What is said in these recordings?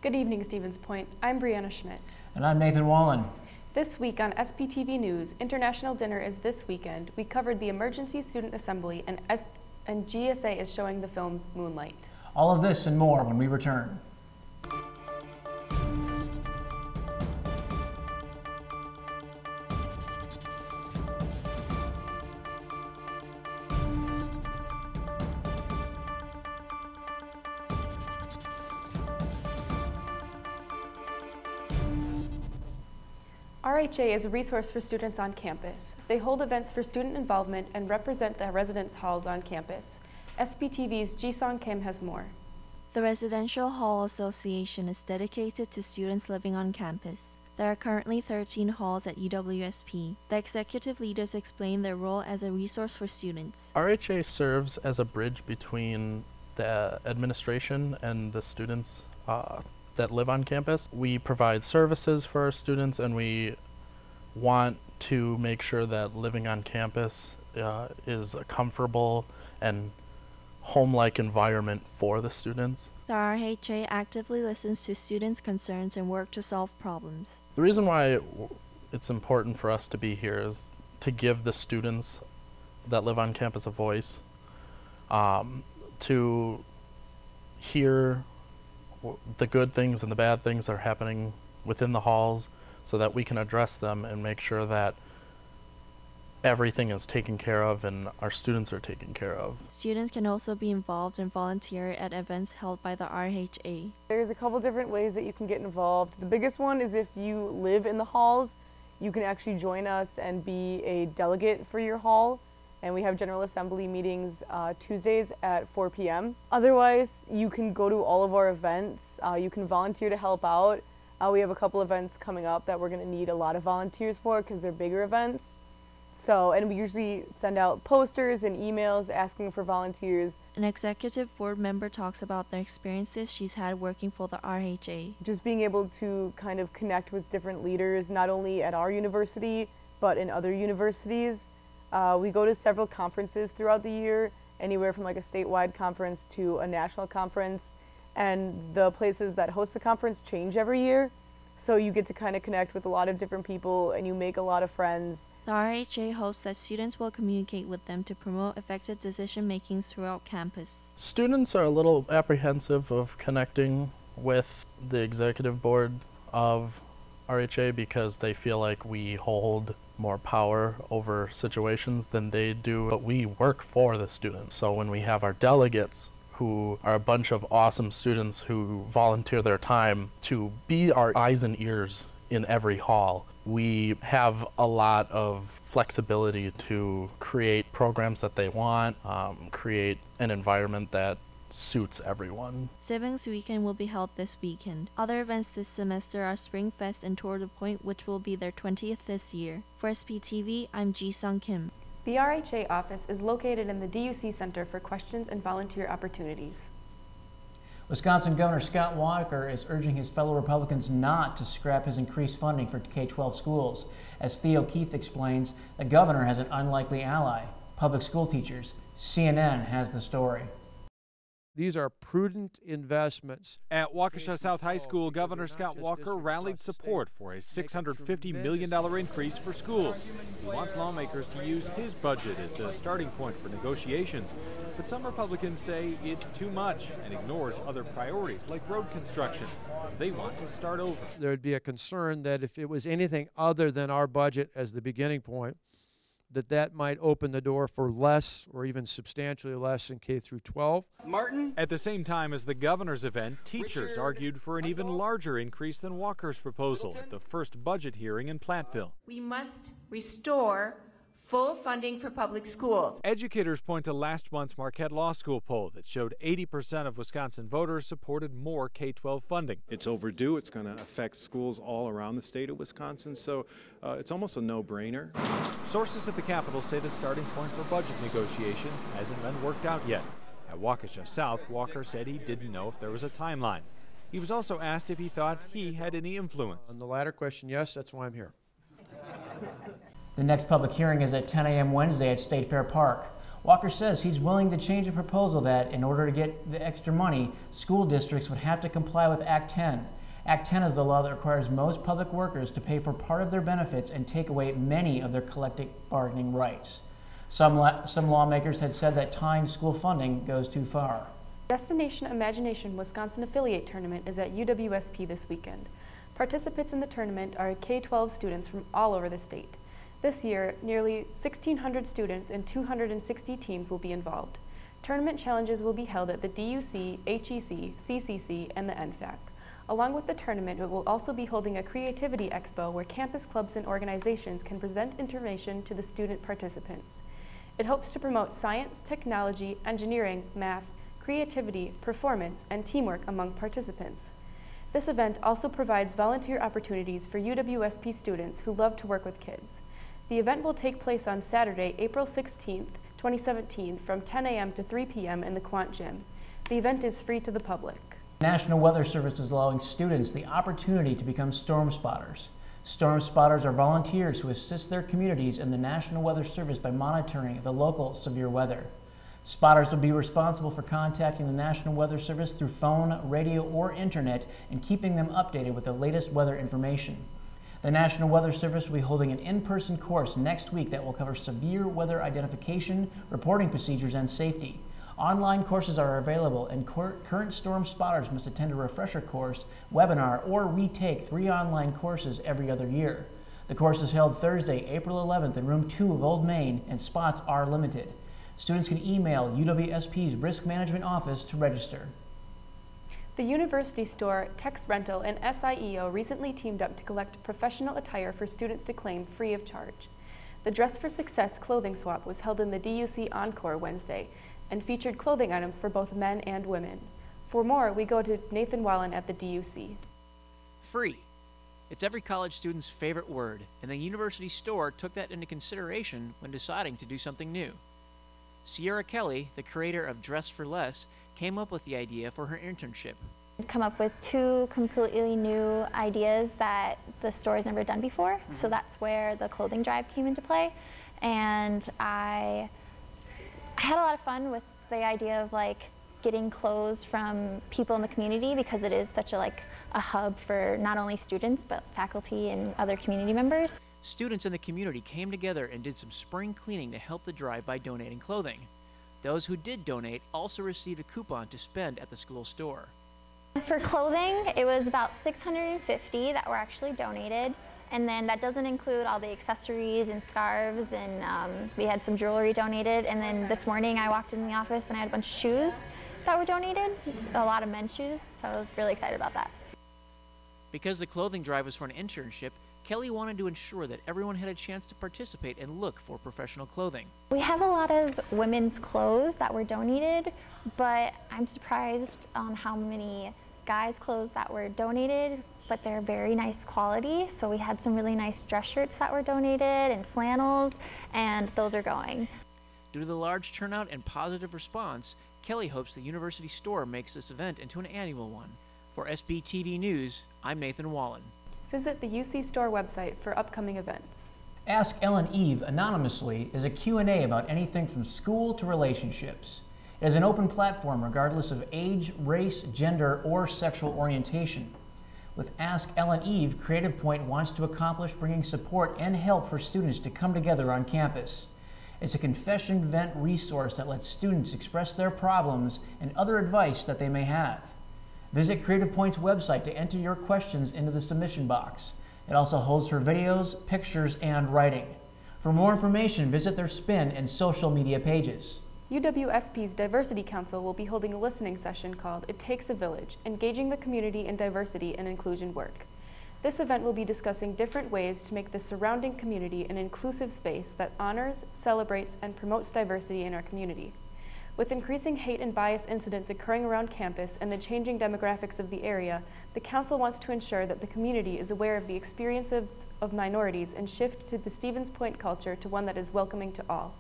Good evening, Stevens Point. I'm Breanna Schmitt. And I'm Nathan Wallin. This week on SPTV News, International Dinner is this weekend. We covered the Emergency Student Assembly, and GSA is showing the film Moonlight. All of this and more when we return. RHA is a resource for students on campus. They hold events for student involvement and represent the residence halls on campus. SPTV's Ji-Song Kim has more. The Residential Hall Association is dedicated to students living on campus. There are currently 13 halls at UWSP. The executive leaders explain their role as a resource for students. RHA serves as a bridge between the administration and the students that live on campus. We provide services for our students, and we want to make sure that living on campus is a comfortable and home-like environment for the students. The RHA actively listens to students' concerns and work to solve problems. The reason why it's important for us to be here is to give the students that live on campus a voice, to hear the good things and the bad things that are happening within the halls so that we can address them and make sure that everything is taken care of and our students are taken care of. Students can also be involved and volunteer at events held by the RHA. There's a couple different ways that you can get involved. The biggest one is if you live in the halls, you can actually join us and be a delegate for your hall. And we have General Assembly meetings Tuesdays at 4 p.m. Otherwise, you can go to all of our events. You can volunteer to help out. We have a couple events coming up that we're going to need a lot of volunteers for because they're bigger events. And we usually send out posters and emails asking for volunteers. An executive board member talks about the experiences she's had working for the RHA. Just being able to kind of connect with different leaders, not only at our university, but in other universities. We go to several conferences throughout the year, anywhere from like a statewide conference to a national conference, and the places that host the conference change every year, so you get to kind of connect with a lot of different people and you make a lot of friends. The RHA hopes that students will communicate with them to promote effective decision making throughout campus. Students are a little apprehensive of connecting with the executive board of RHA because they feel like we hold more power over situations than they do, but we work for the students. So when we have our delegates, who are a bunch of awesome students who volunteer their time to be our eyes and ears in every hall, we have a lot of flexibility to create programs that they want, create an environment that suits everyone. Siblings Weekend will be held this weekend. Other events this semester are Spring Fest and Tour de Point, which will be their 20th this year. For SPTV, I'm Ji-Sung Kim. The RHA office is located in the DUC Center for Questions and Volunteer Opportunities. Wisconsin Governor Scott Walker is urging his fellow Republicans not to scrap his increased funding for K-12 schools. As Theo Keith explains, the governor has an unlikely ally, public school teachers. CNN has the story. These are prudent investments. At Waukesha South High School, Governor Scott Walker rallied support for a $650 million increase for schools. He wants lawmakers to use his budget as the starting point for negotiations. But some Republicans say it's too much and ignores other priorities like road construction. They want to start over. There would be a concern that if it was anything other than our budget as the beginning point, that might open the door for less or even substantially less in K through 12. Martin. At the same time as the governor's event, teachers argued for an even larger increase than Walker's proposal at the first budget hearing in Platteville. We must restore full funding for public schools. Educators point to last month's Marquette Law School poll that showed 80% of Wisconsin voters supported more K-12 funding. It's overdue. It's going to affect schools all around the state of Wisconsin, so it's almost a no-brainer. Sources at the Capitol say the starting point for budget negotiations hasn't been worked out yet. At Waukesha South, Walker said he didn't know if there was a timeline. He was also asked if he thought he had any influence. On the latter question, yes, that's why I'm here. The next public hearing is at 10 a.m. Wednesday at State Fair Park. Walker says he's willing to change a proposal that, in order to get the extra money, school districts would have to comply with Act 10. Act 10 is the law that requires most public workers to pay for part of their benefits and take away many of their collective bargaining rights. Some lawmakers had said that tying school funding goes too far. Destination Imagination Wisconsin Affiliate Tournament is at UWSP this weekend. Participants in the tournament are K-12 students from all over the state. This year, nearly 1,600 students and 260 teams will be involved. Tournament challenges will be held at the DUC, HEC, CCC, and the NFAC. Along with the tournament, it will also be holding a creativity expo where campus clubs and organizations can present information to the student participants. It hopes to promote science, technology, engineering, math, creativity, performance, and teamwork among participants. This event also provides volunteer opportunities for UWSP students who love to work with kids. The event will take place on Saturday, April 16th, 2017 from 10 a.m. to 3 p.m. in the Quant Gym. The event is free to the public. The National Weather Service is allowing students the opportunity to become storm spotters. Storm spotters are volunteers who assist their communities and the National Weather Service by monitoring the local severe weather. Spotters will be responsible for contacting the National Weather Service through phone, radio, or internet and keeping them updated with the latest weather information. The National Weather Service will be holding an in-person course next week that will cover severe weather identification, reporting procedures, and safety. Online courses are available, and current storm spotters must attend a refresher course, webinar, or retake 3 online courses every other year. The course is held Thursday, April 11th in Room 2 of Old Main, and spots are limited. Students can email UWSP's Risk Management Office to register. The University Store, Tex Rental, and SIEO recently teamed up to collect professional attire for students to claim free of charge. The Dress for Success clothing swap was held in the DUC Encore Wednesday and featured clothing items for both men and women. For more, we go to Nathan Wallin at the DUC. Free. It's every college student's favorite word, and the University Store took that into consideration when deciding to do something new. Sierra Kelly, the creator of Dress for Less, came up with the idea for her internship. Come up with 2 completely new ideas that the store has never done before, so that's where the clothing drive came into play. And I had a lot of fun with the idea of getting clothes from people in the community, because it is such a hub for not only students but faculty and other community members. Students in the community came together and did some spring cleaning to help the drive by donating clothing. Those who did donate also received a coupon to spend at the school store. For clothing, it was about $650 that were actually donated. And then that doesn't include all the accessories and scarves, and we had some jewelry donated. And then this morning I walked in the office and I had a bunch of shoes that were donated, a lot of men's shoes, so I was really excited about that. Because the clothing drive was for an internship, Kelly wanted to ensure that everyone had a chance to participate and look for professional clothing. We have a lot of women's clothes that were donated, but I'm surprised on how many guys' clothes that were donated, but they're very nice quality. So we had some really nice dress shirts that were donated and flannels, and those are going. Due to the large turnout and positive response, Kelly hopes the University Store makes this event into an annual one. For SPTV News, I'm Nathan Wallin. Visit the UC Store website for upcoming events. Ask Ellen Eve Anonymously is a Q&A about anything from school to relationships. It is an open platform regardless of age, race, gender, or sexual orientation. With Ask Ellen Eve, Creative Point wants to accomplish bringing support and help for students to come together on campus. It's a confession vent resource that lets students express their problems and other advice that they may have. Visit Creative Point's website to enter your questions into the submission box. It also holds for videos, pictures, and writing. For more information, visit their spin and social media pages. UWSP's Diversity Council will be holding a listening session called It Takes a Village, Engaging the Community in Diversity and Inclusion Work. This event will be discussing different ways to make the surrounding community an inclusive space that honors, celebrates, and promotes diversity in our community. With increasing hate and bias incidents occurring around campus and the changing demographics of the area, the Council wants to ensure that the community is aware of the experiences of minorities and shift to the Stevens Point culture to one that is welcoming to all.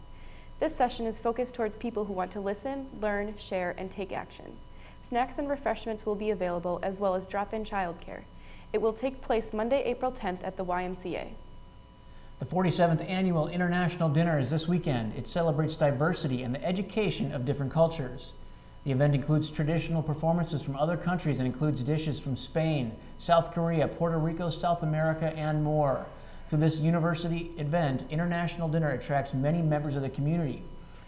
This session is focused towards people who want to listen, learn, share, and take action. Snacks and refreshments will be available, as well as drop-in childcare. It will take place Monday, April 10th at the YMCA. The 47th Annual International Dinner is this weekend. It celebrates diversity and the education of different cultures. The event includes traditional performances from other countries and includes dishes from Spain, South Korea, Puerto Rico, South America, and more. Through this university event, International Dinner attracts many members of the community.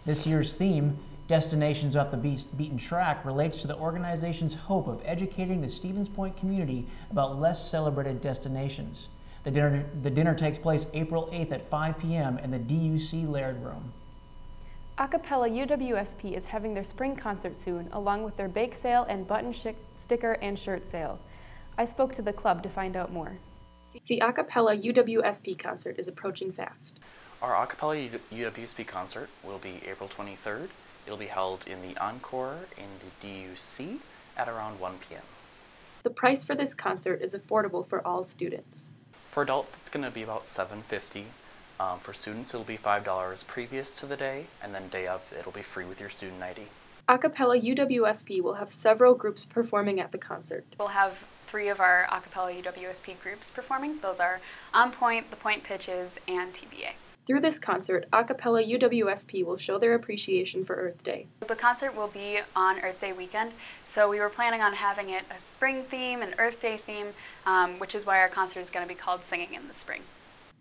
This year's theme, Destinations Off the Beaten Track, relates to the organization's hope of educating the Stevens Point community about less celebrated destinations. The dinner takes place April 8th at 5 p.m. in the DUC Laird Room. Acapella UWSP is having their spring concert soon, along with their bake sale and button sticker and shirt sale. I spoke to the club to find out more. The Acapella UWSP concert is approaching fast. Our Acapella UWSP concert will be April 23rd. It'll be held in the Encore in the DUC at around 1 p.m. The price for this concert is affordable for all students. For adults, it's going to be about $7.50. For students, it'll be $5 previous to the day, and then day of, it'll be free with your student ID. Acapella UWSP will have several groups performing at the concert. We'll have 3 of our Acapella UWSP groups performing. Those are On Point, The Point Pitches, and TBA. Through this concert, Acapella UWSP will show their appreciation for Earth Day. The concert will be on Earth Day weekend, so we were planning on having it a spring theme, an Earth Day theme, which is why our concert is going to be called Singing in the Spring.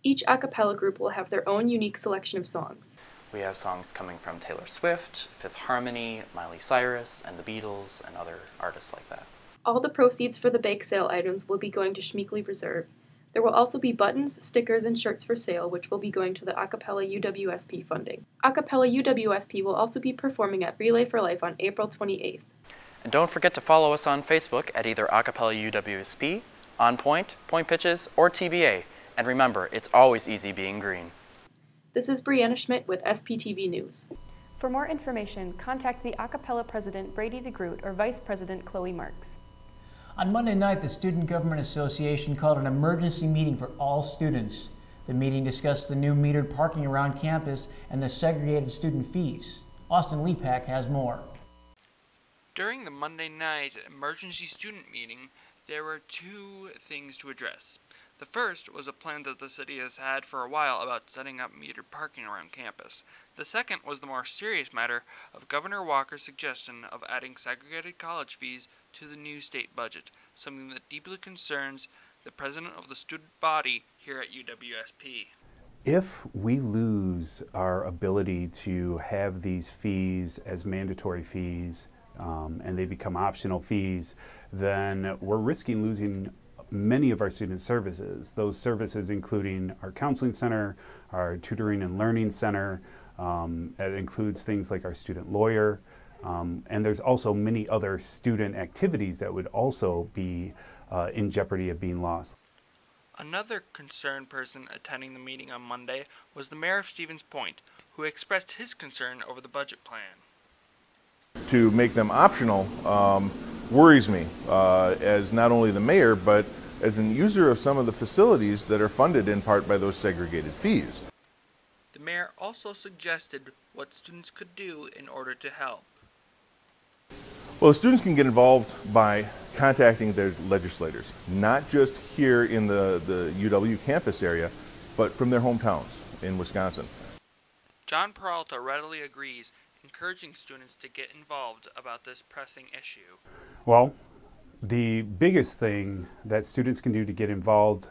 Each a cappella group will have their own unique selection of songs. We have songs coming from Taylor Swift, Fifth Harmony, Miley Cyrus, and the Beatles, and other artists like that. All the proceeds for the bake sale items will be going to Schmitt Reserve. There will also be buttons, stickers, and shirts for sale, which will be going to the Acapella UWSP funding. Acapella UWSP will also be performing at Relay for Life on April 28th. And don't forget to follow us on Facebook at either Acapella UWSP, On Point, Point Pitches, or TBA. And remember, it's always easy being green. This is Breanna Schmitt with SPTV News. For more information, contact the Acapella President Brady DeGroot or Vice President Chloe Marks. On Monday night, the Student Government Association called an emergency meeting for all students. The meeting discussed the new metered parking around campus and the segregated student fees. Austin Lepak has more. During the Monday night emergency student meeting, there were 2 things to address. The first was a plan that the city has had for a while about setting up metered parking around campus. The second was the more serious matter of Governor Walker's suggestion of adding segregated college fees to the new state budget, something that deeply concerns the president of the student body here at UWSP. If we lose our ability to have these fees as mandatory fees and they become optional fees, then we're risking losing many of our student services. Those services including our counseling center, our tutoring and learning center, it includes things like our student lawyer, and there's also many other student activities that would also be in jeopardy of being lost. Another concerned person attending the meeting on Monday was the mayor of Stevens Point, who expressed his concern over the budget plan. To make them optional worries me as not only the mayor, but as an user of some of the facilities that are funded in part by those segregated fees. The mayor also suggested what students could do in order to help. Well, students can get involved by contacting their legislators, not just here in the UW campus area, but from their hometowns in Wisconsin. John Peralta readily agrees, encouraging students to get involved about this pressing issue. Well, the biggest thing that students can do to get involved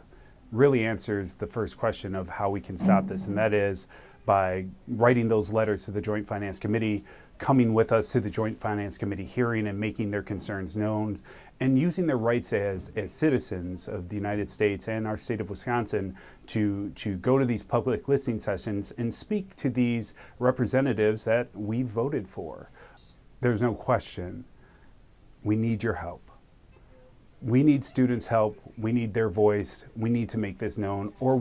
really answers the first question of how we can stop this, and that is by writing those letters to the Joint Finance Committee, coming with us to the Joint Finance Committee hearing and making their concerns known, and using their rights as citizens of the United States and our state of Wisconsin to go to these public listening sessions and speak to these representatives that we voted for. There's no question, we need your help. We need students' help, we need their voice, we need to make this known, or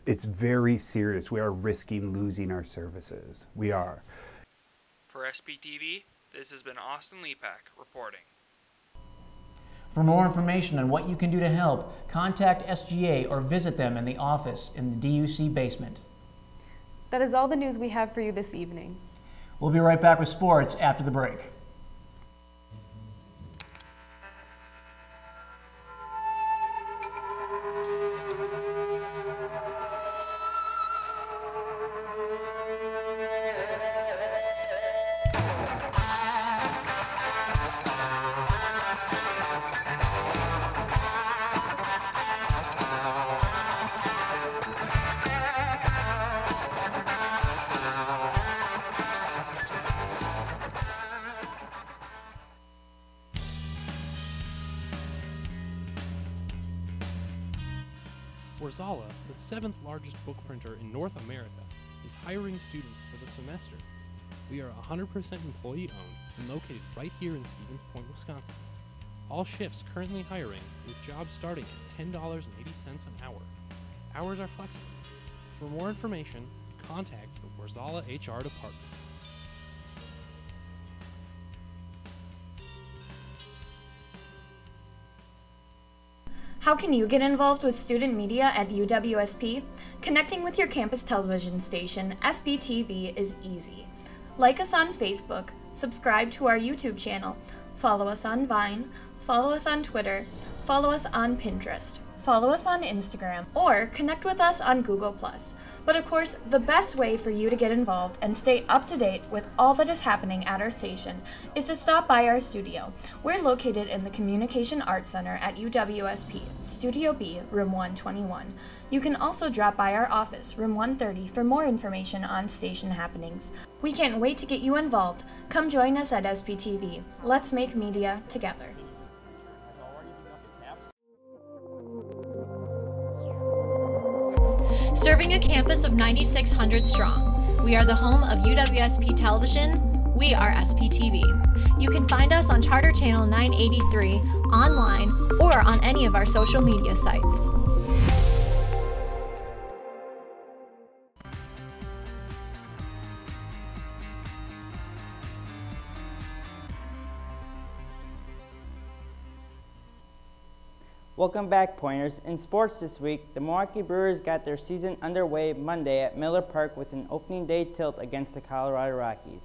it's very serious. We are risking losing our services. We are. For SPTV, this has been Austin Lepak reporting. For more information on what you can do to help, contact SGA or visit them in the office in the DUC basement. That is all the news we have for you this evening. We'll be right back with sports after the break. Warzala, the 7th largest book printer in North America, is hiring students for the semester. We are 100% employee-owned and located right here in Stevens Point, Wisconsin. All shifts currently hiring, with jobs starting at $10.80 an hour. Hours are flexible. For more information, contact the Warzala HR department. How can you get involved with student media at UWSP? Connecting with your campus television station, SPTV, is easy. Like us on Facebook, subscribe to our YouTube channel, follow us on Vine, follow us on Twitter, follow us on Pinterest, follow us on Instagram, or connect with us on Google+. But of course, the best way for you to get involved and stay up to date with all that is happening at our station is to stop by our studio. We're located in the Communication Arts Center at UWSP, Studio B, Room 121. You can also drop by our office, Room 130, for more information on station happenings. We can't wait to get you involved. Come join us at SPTV. Let's make media together. Serving a campus of 9,600 strong, we are the home of UWSP Television. We are SPTV. You can find us on Charter Channel 983, online, or on any of our social media sites. Welcome back, Pointers. In sports this week, the Milwaukee Brewers got their season underway Monday at Miller Park with an opening day tilt against the Colorado Rockies.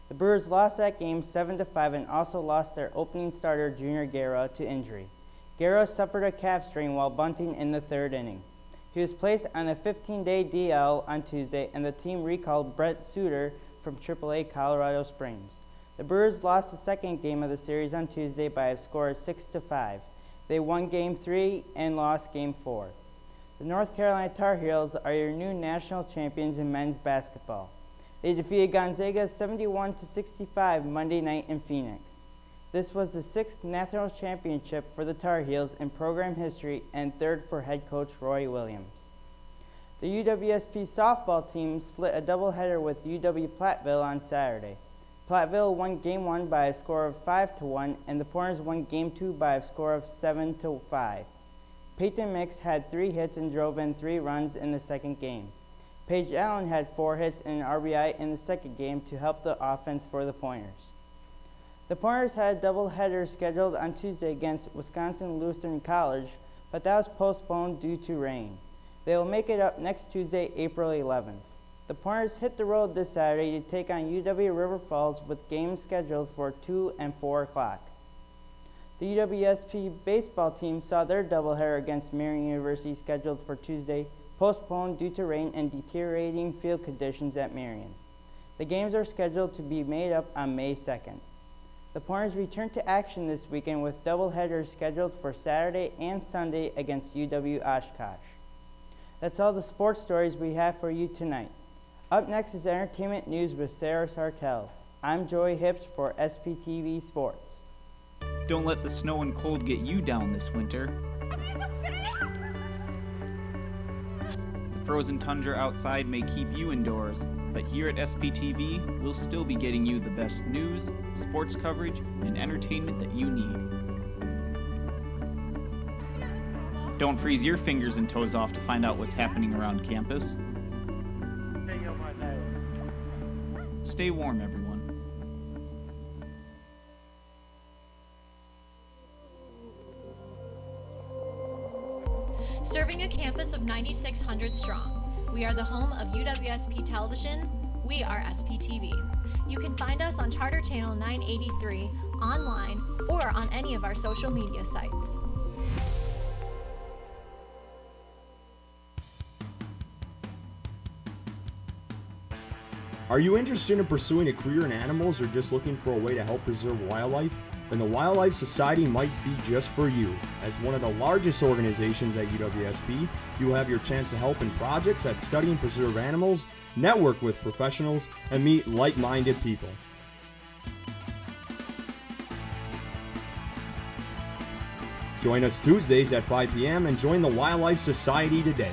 The Brewers lost that game 7-5 and also lost their opening starter, Junior Guerra, to injury. Guerra suffered a calf strain while bunting in the third inning. He was placed on a 15-day DL on Tuesday, and the team recalled Brett Suter from AAA Colorado Springs. The Brewers lost the second game of the series on Tuesday by a score of 6-5. They won Game 3 and lost Game 4. The North Carolina Tar Heels are your new national champions in men's basketball. They defeated Gonzaga 71-65 Monday night in Phoenix. This was the 6th national championship for the Tar Heels in program history and 3rd for head coach Roy Williams. The UWSP softball team split a doubleheader with UW-Platteville on Saturday. Platteville won Game 1 by a score of 5-1, and the Pointers won Game 2 by a score of 7-5. Peyton Mix had 3 hits and drove in 3 runs in the second game. Paige Allen had 4 hits and an RBI in the second game to help the offense for the Pointers. The Pointers had a doubleheader scheduled on Tuesday against Wisconsin Lutheran College, but that was postponed due to rain. They will make it up next Tuesday, April 11th. The Pointers hit the road this Saturday to take on UW River Falls with games scheduled for 2 and 4 o'clock. The UWSP baseball team saw their doubleheader against Marian University scheduled for Tuesday, postponed due to rain and deteriorating field conditions at Marian. The games are scheduled to be made up on May 2nd. The Pointers return to action this weekend with doubleheaders scheduled for Saturday and Sunday against UW Oshkosh. That's all the sports stories we have for you tonight. Up next is entertainment news with Sarah Sartell. I'm Joey Huebsch for SPTV Sports. Don't let the snow and cold get you down this winter. The frozen tundra outside may keep you indoors, but here at SPTV, we'll still be getting you the best news, sports coverage, and entertainment that you need. Don't freeze your fingers and toes off to find out what's happening around campus. Stay warm, everyone. Serving a campus of 9,600 strong, we are the home of UWSP Television. We are SPTV. You can find us on Charter Channel 983, online, or on any of our social media sites. Are you interested in pursuing a career in animals or just looking for a way to help preserve wildlife? Then the Wildlife Society might be just for you. As one of the largest organizations at UWSP, you will have your chance to help in projects that study and preserve animals, network with professionals, and meet like-minded people. Join us Tuesdays at 5 p.m. and join the Wildlife Society today.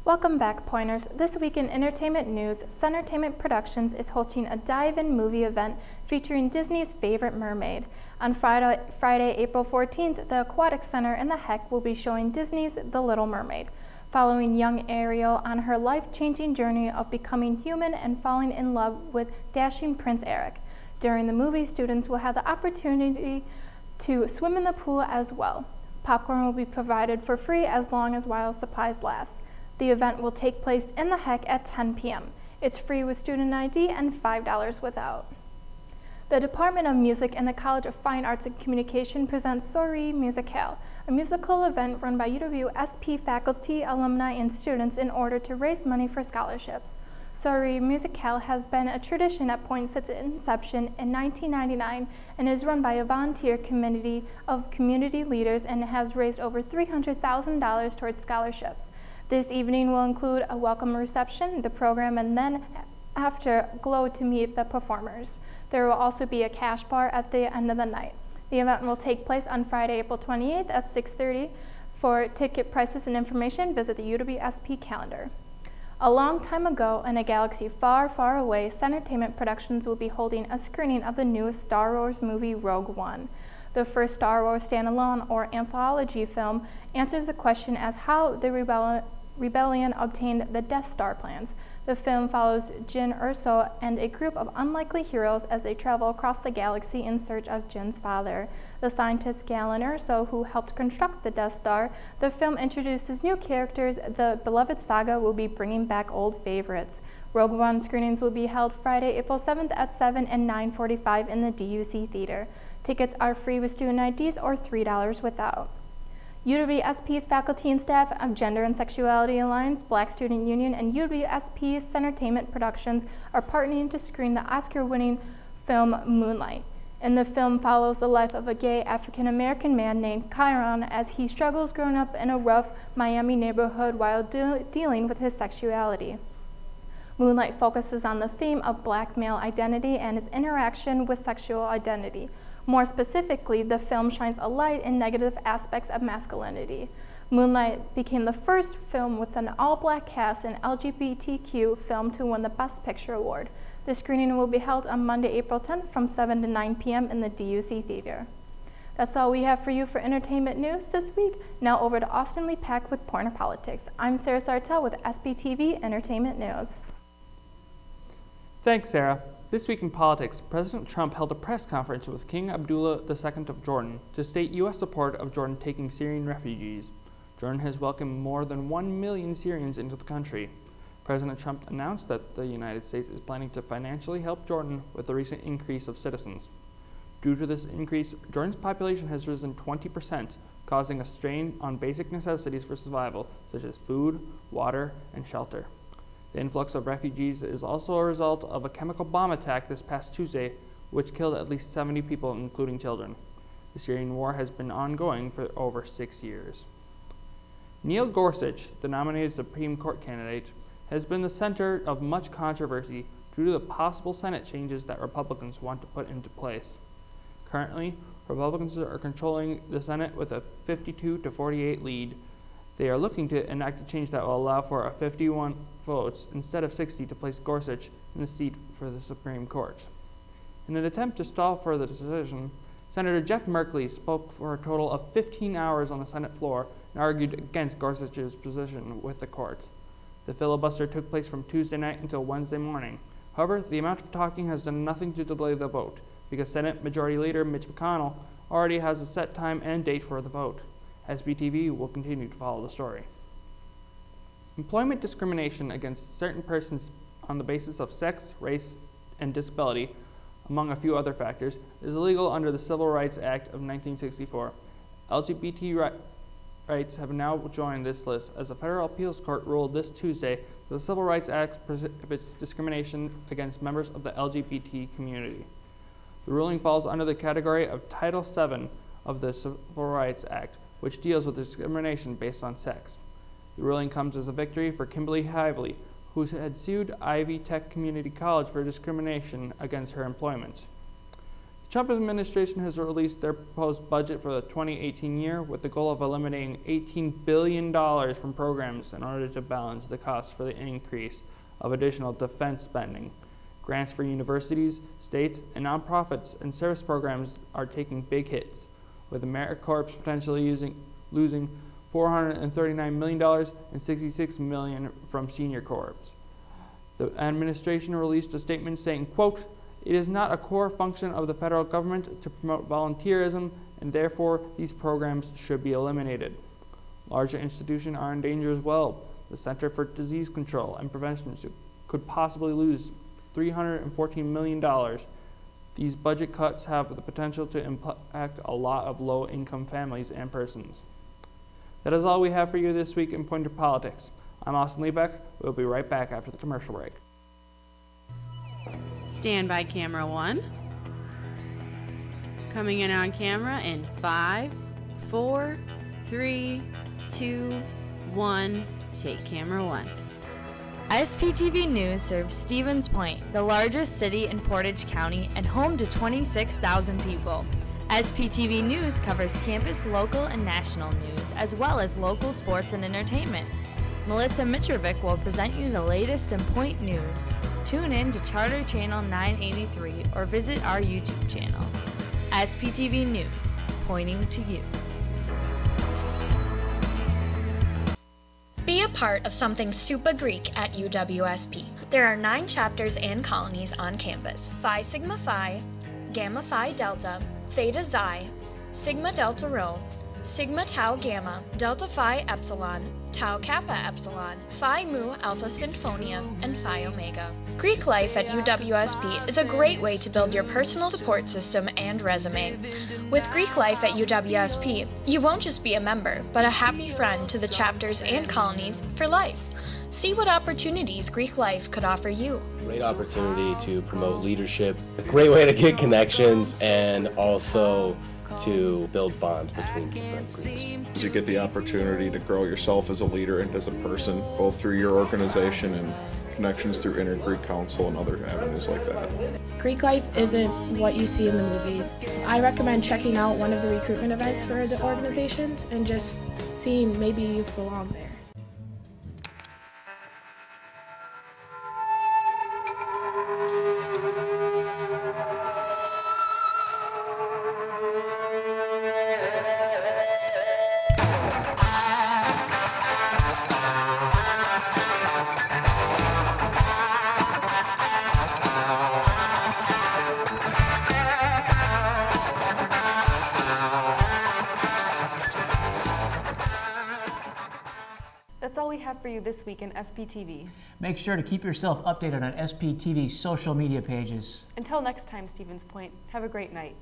Welcome back, Pointers. This week in entertainment news, Centertainment Productions is hosting a dive-in movie event featuring Disney's favorite mermaid. On Friday, April 14th, the Aquatic Center in the Heck will be showing Disney's The Little Mermaid, following young Ariel on her life-changing journey of becoming human and falling in love with dashing Prince Eric. During the movie, students will have the opportunity to swim in the pool as well. Popcorn will be provided for free as long as while supplies last. The event will take place in the Heck at 10 p.m. It's free with student ID and $5 without. The Department of Music and the College of Fine Arts and Communication presents Soirée Musicale, a musical event run by UW-SP faculty, alumni, and students in order to raise money for scholarships. Soirée Musicale has been a tradition at Point since its inception in 1999 and is run by a volunteer committee of community leaders and has raised over $300,000 towards scholarships. This evening will include a welcome reception, the program, and then after glow to meet the performers. There will also be a cash bar at the end of the night. The event will take place on Friday, April 28th at 6:30. For ticket prices and information, visit the UW-SP calendar. A long time ago, in a galaxy far, far away, Centertainment Productions will be holding a screening of the newest Star Wars movie, Rogue One. The first Star Wars standalone or anthology film answers the question as how the rebellion obtained the Death Star plans. The film follows Jyn Erso and a group of unlikely heroes as they travel across the galaxy in search of Jyn's father, the scientist Galen Erso, who helped construct the Death Star. The film introduces new characters. The beloved saga will be bringing back old favorites. Rogue One screenings will be held Friday, April 7th at 7 and 9:45 in the DUC Theater. Tickets are free with student IDs or $3 without. UW-SP's faculty and staff of Gender and Sexuality Alliance, Black Student Union, and UW-SP's Centertainment Productions are partnering to screen the Oscar-winning film Moonlight. And the film follows the life of a gay African-American man named Chiron as he struggles growing up in a rough Miami neighborhood while dealing with his sexuality. Moonlight focuses on the theme of Black male identity and his interaction with sexual identity. More specifically, the film shines a light in negative aspects of masculinity. Moonlight became the first film with an all-black cast and LGBTQ film to win the Best Picture award. The screening will be held on Monday, April 10th from 7 to 9 p.m. in the DUC Theater. That's all we have for you for entertainment news this week. Now over to Austin Lepak with Pointer Politics. I'm Sarah Sartell with SPTV Entertainment News. Thanks, Sarah. This week in politics, President Trump held a press conference with King Abdullah II of Jordan to state U.S. support of Jordan taking Syrian refugees. Jordan has welcomed more than 1 million Syrians into the country. President Trump announced that the United States is planning to financially help Jordan with the recent increase of citizens. Due to this increase, Jordan's population has risen 20%, causing a strain on basic necessities for survival, such as food, water, and shelter. The influx of refugees is also a result of a chemical bomb attack this past Tuesday, which killed at least 70 people, including children. The Syrian war has been ongoing for over 6 years. Neil Gorsuch, the nominated Supreme Court candidate, has been the center of much controversy due to the possible Senate changes that Republicans want to put into place. Currently, Republicans are controlling the Senate with a 52-48 lead. They are looking to enact a change that will allow for a 51 votes instead of 60 to place Gorsuch in the seat for the Supreme Court. In an attempt to stall for the decision, Senator Jeff Merkley spoke for a total of 15 hours on the Senate floor and argued against Gorsuch's position with the court. The filibuster took place from Tuesday night until Wednesday morning. However, the amount of talking has done nothing to delay the vote, because Senate Majority Leader Mitch McConnell already has a set time and date for the vote. SPTV will continue to follow the story. Employment discrimination against certain persons on the basis of sex, race, and disability, among a few other factors, is illegal under the Civil Rights Act of 1964. LGBT rights have now joined this list as a federal appeals court ruled this Tuesday that the Civil Rights Act prohibits discrimination against members of the LGBT community. The ruling falls under the category of Title VII of the Civil Rights Act, which deals with discrimination based on sex. The ruling comes as a victory for Kimberly Hively, who had sued Ivy Tech Community College for discrimination against her employment. The Trump administration has released their proposed budget for the 2018 year with the goal of eliminating $18 billion from programs in order to balance the cost for the increase of additional defense spending. Grants for universities, states, and nonprofits and service programs are taking big hits, with AmeriCorps potentially losing $439 million and $66 million from senior corps. The administration released a statement saying, quote, "It is not a core function of the federal government to promote volunteerism, and therefore these programs should be eliminated." Larger institutions are in danger as well. The Center for Disease Control and Prevention could possibly lose $314 million. These budget cuts have the potential to impact a lot of low-income families and persons. That is all we have for you this week in Pointer Politics. I'm Austin Lepak. We'll be right back after the commercial break. Stand by camera 1. Coming in on camera in 5, 4, 3, 2, 1. Take camera 1. SPTV News serves Stevens Point, the largest city in Portage County and home to 26,000 people. SPTV News covers campus, local, and national news, as well as local sports and entertainment. Melissa Mitrovic will present you the latest in Point news. Tune in to Charter Channel 983 or visit our YouTube channel. SPTV News, pointing to you. Be a part of something super Greek at UWSP. There are 9 chapters and colonies on campus. Phi Sigma Phi, Gamma Phi Delta, Theta Xi, Sigma Delta Rho, Sigma Tau Gamma, Delta Phi Epsilon, Tau Kappa Epsilon, Phi Mu Alpha Sinfonia, and Phi Omega. Greek life at UWSP is a great way to build your personal support system and resume. With Greek life at UWSP, you won't just be a member, but a happy friend to the chapters and colonies for life. See what opportunities Greek life could offer you. Great opportunity to promote leadership, a great way to get connections, and also to build bonds between different groups. You get the opportunity to grow yourself as a leader and as a person, both through your organization and connections through Inter-Greek Council and other avenues like that. Greek life isn't what you see in the movies. I recommend checking out one of the recruitment events for the organizations and just seeing maybe you belong there. That's all we have for you this week in SPTV. Make sure to keep yourself updated on SPTV's social media pages. Until next time, Stevens Point, have a great night.